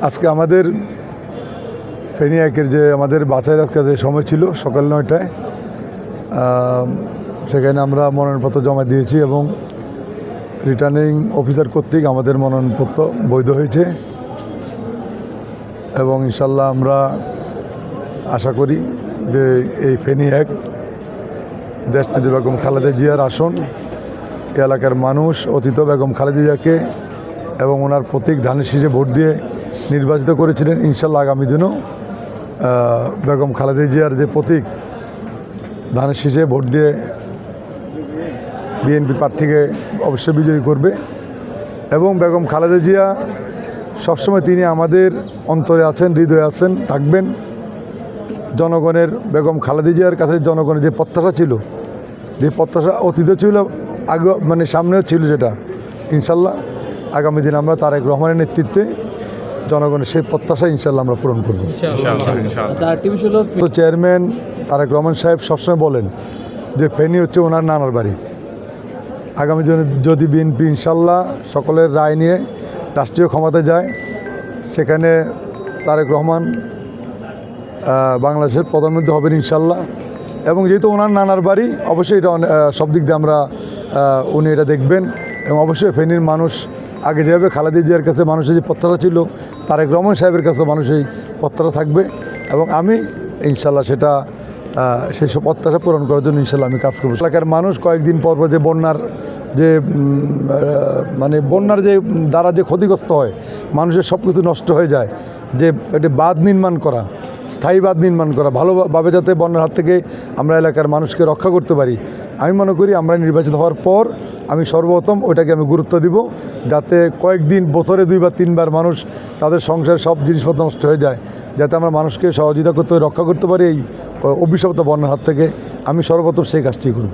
আজকে আমাদের ফেনী একের যে আমাদের বাছাইয়ের আজকে যে সময় ছিল সকাল 9টায়, সেখানে আমরা মনোনয়নপত্র জমা দিয়েছি এবং রিটার্নিং অফিসার কর্তৃক আমাদের মনোনয়নপত্র বৈধ হয়েছে এবং ইনশাল্লাহ আমরা আশা করি যে এই ফেনী এক দেশনেত্রী বেগম খালেদা জিয়ার আসন, এলাকার মানুষ অতীত বেগম খালেদা জিয়াকে এবং ওনার প্রতীক ধানের শীষে ভোট দিয়ে নির্বাচিত করেছিলেন। ইনশাল্লাহ আগামী দিনও বেগম খালেদা জিয়ার যে প্রতীক ধানের শীষে ভোট দিয়ে বিএনপি প্রার্থীকে অবশ্যই বিজয়ী করবে এবং বেগম খালেদা জিয়া সবসময় তিনি আমাদের অন্তরে আছেন, হৃদয়ে আছেন, থাকবেন। জনগণের বেগম খালেদা জিয়ার কাছে জনগণের যে প্রত্যাশা ছিল, যে প্রত্যাশা অতীত ছিল, আগে মানে সামনেও ছিল, যেটা ইনশাল্লাহ আগামী দিন আমরা তারেক রহমানের নেতৃত্বে জনগণের সেই প্রত্যাশা ইনশাল্লাহ আমরা পূরণ করব। তো চেয়ারম্যান তারেক রহমান সাহেব সবসময় বলেন যে ফেনী হচ্ছে ওনার নানার বাড়ি। আগামী দিনে যদি বিএনপি ইনশাল্লাহ সকলের রায় নিয়ে রাষ্ট্রীয় ক্ষমতায় যায়, সেখানে তারেক রহমান বাংলাদেশের প্রধানমন্ত্রী হবেন ইনশাল্লাহ। এবং যেহেতু ওনার নানার বাড়ি, অবশ্যই এটা সব দিক দিয়ে আমরা উনি এটা দেখবেন এবং অবশ্যই ফেনীর মানুষ আগে যেভাবে খালেদা জিয়ার কাছে মানুষের যে প্রত্যাশা ছিল, তারেক রহমান সাহেবের কাছে মানুষের প্রত্যাশা থাকবে এবং আমি ইনশাল্লাহ সেটা সেই সব প্রত্যাশা পূরণ করার জন্য ইনশাল্লাহ আমি কাজ করবো। এলাকার মানুষ কয়েকদিন পর যে বন্যার যে বন্যার যে দ্বারা যে ক্ষতিগ্রস্ত হয়, মানুষের সব কিছু নষ্ট হয়ে যায়, যে একটি বাঁধ নির্মাণ করা, স্থায়ী বাঁধ নির্মাণ করা, ভালোভাবে যাতে বন্যার হাত থেকে আমরা এলাকার মানুষকে রক্ষা করতে পারি, আমি মনে করি আমরা নির্বাচিত হওয়ার পর আমি সর্বপ্রথম ওইটাকে আমি গুরুত্ব দিব, যাতে কয়েকদিন বছরে 2 বা 3 বার মানুষ তাদের সংসারের সব জিনিসপত্র নষ্ট হয়ে যায়, যাতে আমরা মানুষকে সহযোগিতা করতে রক্ষা করতে পারি এই অভিশপ্ত বন্যার হাত থেকে। আমি সর্বপ্রথম সেই কাজটি করব।